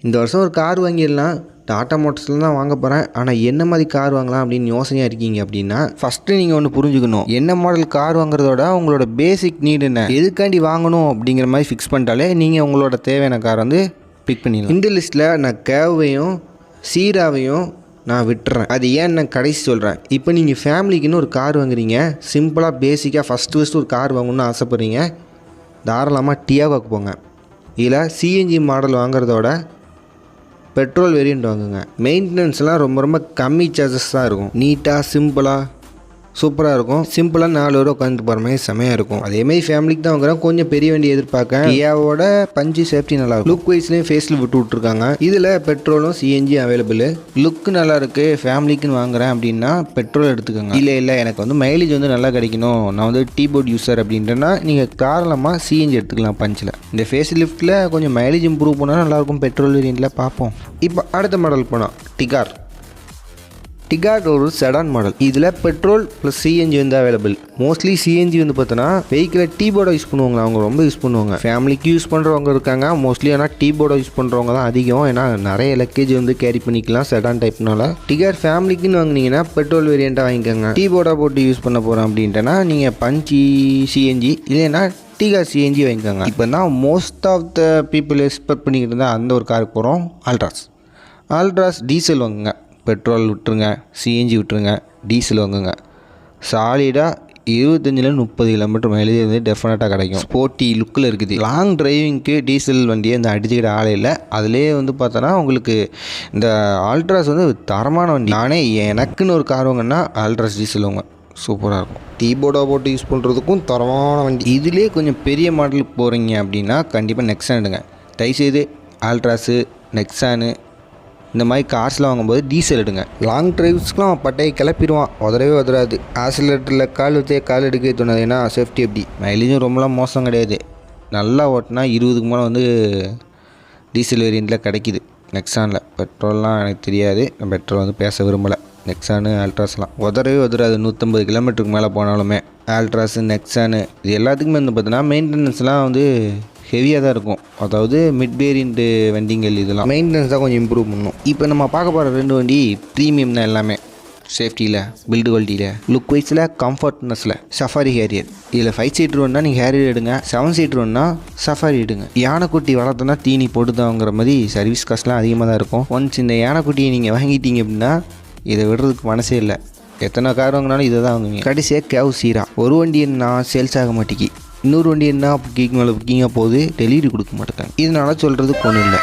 இந்த வருஷம் ஒரு கார் வாங்கிடலாம், டாட்டா மோட்டர்ஸில் தான் வாங்க போகிறேன். ஆனால் என்ன மாதிரி கார் வாங்கலாம் அப்படின்னு யோசனையாக இருக்கீங்க அப்படின்னா, ஃபஸ்ட்டு நீங்கள் ஒன்று புரிஞ்சுக்கணும். என்ன மாடல் கார் வாங்குறதோட உங்களோட பேசிக் நீடு என்ன, எதுக்காண்டி வாங்கணும் அப்படிங்கிற மாதிரி ஃபிக்ஸ் பண்ணிட்டாலே நீங்கள் உங்களோட தேவையான கார் வந்து பிக் பண்ணிடலாம். இந்த லிஸ்ட்டில் நான் கேவையும் சீராவையும் நான் விட்டுறேன். அது ஏன் நான் கடைசி சொல்கிறேன். இப்போ நீங்கள் ஃபேமிலிக்குன்னு ஒரு கார் வாங்குறீங்க, சிம்பிளாக பேசிக்காக ஃபஸ்ட்டு ஒரு கார் வாங்கணும்னு ஆசைப்பட்றீங்க, தாராளமாக டியாகோக்கு போங்க. இதில் சிஎன்ஜி மாடல் வாங்குறதோட பெட்ரோல் வேரியண்ட் வாங்குங்க. மெயின்டெனன்ஸ்லாம் ரொம்ப கம்மி சார்ஜஸ் தான் இருக்கும். நீட்டாக சிம்பிளாக சூப்பராக இருக்கும். சிம்பிளாக 4 பேர் உட்காந்துட்டு போகிற மாதிரி செமையாக இருக்கும். அதேமாதிரி ஃபேமிலிக்கு தான் வாங்குறேன். கொஞ்சம் பெரிய வண்டி எதிர்பார்க்க. டியாவோட பஞ்சு சேஃப்டி நல்லா இருக்கும். லுக் வைஸ்லேயும் ஃபேஸில் விட்டுருக்காங்க. இதில் பெட்ரோலும் சிஎன்ஜி அவைலபிள். லுக்கு நல்லா இருக்குது, ஃபேமிலிக்குன்னு வாங்குறேன் அப்படின்னா பெட்ரோல் எடுத்துக்கோங்க. இல்லை எனக்கு வந்து மைலேஜ் வந்து நல்லா கிடைக்கணும், நான் வந்து டீபோர்ட் யூஸர் அப்படின்றனா நீங்கள் தாராளமாக சிஎன்ஜி எடுத்துக்கலாம் பஞ்சில். இந்த ஃபேஸ் லிஃப்ட்டில் கொஞ்சம் மைலேஜ் இம்ப்ரூவ் பண்ணால் நல்லாயிருக்கும். பெட்ரோல் வேரியண்ட்டில் பார்ப்போம். இப்போ அடுத்த மாடல் போனால் டிகார் ஒரு செடான் மாடல். இதில் பெட்ரோல் ப்ளஸ் சிஎன்ஜி வந்து அவைலபிள். மோஸ்ட்லி சிஎன்ஜி வந்து பார்த்தோன்னா வெஹிக்கிளை டீபோர்டை யூஸ் பண்ணுவாங்க, அவங்க ரொம்ப யூஸ் பண்ணுவாங்க. ஃபேமிலிக்கு யூஸ் பண்ணுறவங்க இருக்காங்க மோஸ்ட்லி, ஆனால் டீபோர்டை யூஸ் பண்ணுறவங்க தான் அதிகம். ஏன்னா நிறைய லக்கேஜ் வந்து கேரி பண்ணிக்கலாம் செடான் டைப்னால. டிகார் ஃபேமிலிக்குன்னு வாங்கினீங்கன்னா பெட்ரோல் வேரியண்ட்டாக வாங்கிக்கோங்க. டீபோர்டாக போட்டு யூஸ் பண்ண போகிறோம் அப்படின்ட்டுனா நீங்கள் பஞ்சி சிஎன்ஜி இல்லைன்னா டிகார் சிஎன்ஜி வாங்கிக்கோங்க. இப்போ தான் most of the people expect பண்ணிக்கிட்டு இருந்தால் அந்த ஒரு காருக்கு போகிறோம். ஆல்ட்ராஸ் டீசல் வாங்குங்க. பெட்ரோல் விட்டுருங்க, சிஎன்ஜி விட்டுருங்க, டீசல் வாங்குங்க. சாலிடாக 25-30 கிலோமீட்டர் மைலேஜ் வந்து டெஃபினட்டாக கிடைக்கும். ஸ்போர்ட்டி லுக்கில் இருக்குது. லாங் டிரைவிங்க்கு டீசல் வண்டியை இந்த அடிச்சுக்கிட்ட ஆளே இல்லை. அதிலே வந்து பார்த்தோன்னா உங்களுக்கு இந்த ஆல்ட்ராஸ் வந்து தரமான வண்டி. நானே எனக்குன்னு ஒரு கார் வாங்கினா ஆல்ட்ராஸ் டீசல் வாங்க, சூப்பராக இருக்கும். டீபோர்டாக போட்டு யூஸ் பண்ணுறதுக்கும் தரமான வண்டி. இதிலே கொஞ்சம் பெரிய மாடலுக்கு போகிறீங்க அப்படின்னா கண்டிப்பாக நெக்ஸான் எடுங்க. தயவுசெய்து ஆல்ட்ராஸு நெக்ஸானு இந்த மாதிரி கார்ஸ்லாம் வாங்கும்போது டீசல் எடுங்க. லாங் டிரைவ்ஸ்க்குலாம் பட்டையை கிளப்பிடுவான், உதறாது. ஆக்சிலேட்டரில் கால் எடுக்க தோணுது. ஏன்னா சேஃப்டி எப்படி, மைலேஜும் ரொம்பலாம் மோசம் கிடையாது. நல்லா ஓட்டினா 20க்கு மேலே வந்து டீசல் வேரியண்ட்டில் கிடைக்கிது நெக்ஸானில். பெட்ரோல்லாம் எனக்கு தெரியாது, நான் பெட்ரோல் வந்து பேச விரும்பலை. நெக்ஸானு ஆல்ட்ராஸ்லாம் உதறாது. 150 கிலோமீட்டருக்கு மேலே போனாலுமே ஆல்ட்ராஸு நெக்ஸானு இது எல்லாத்துக்குமே வந்து பார்த்தீங்கன்னா மெயின்டெனன்ஸ்லாம் வந்து ஹெவியாக தான் இருக்கும். அதாவது மிட் வேரியண்ட்டு வண்டிங்கள் இதெல்லாம் மெயின்டெனன்ஸ் தான் கொஞ்சம் இம்ப்ரூவ் பண்ணணும். இப்போ நம்ம பார்க்க போகிற 2 வண்டி ப்ரீமியம் தான். எல்லாமே சேஃப்டியில், பில்டு குவாலிட்டியில், லுக் வைஸில், கம்ஃபர்ட்னஸில். Safari Harrier. இதில் 5 சீட்டர் வேணால் நீங்கள் ஹேரியர் எடுங்க, 7 சீட்டர் வேணால் சஃபாரி எடுங்க. யானைக்குட்டி வளர்த்தோன்னா தீனி போட்டுதாங்கிற மாதிரி சர்வீஸ் காஸ்ட்லாம் அதிகமாக தான் இருக்கும். ஒன்ஸ் இந்த யானைக்குட்டியை நீங்கள் வாங்கிட்டீங்க அப்படின்னா இதை விடுறதுக்கு மனசே இல்லை. எத்தனை கார் வாங்கினாலும் இதை தான் வாங்குவீங்க. கடைசியாக கேவ் சீரா. ஒரு வண்டி என்ன சேல்ஸ் ஆக மாட்டேங்கி, இன்னொரு வண்டி என்ன புக்கிங் மேலே புக்கிங்காக போகுது, டெலிவரி கொடுக்க மாட்டேங்க. இதனால சொல்கிறதுக்கு ஒன்றும் இல்லை.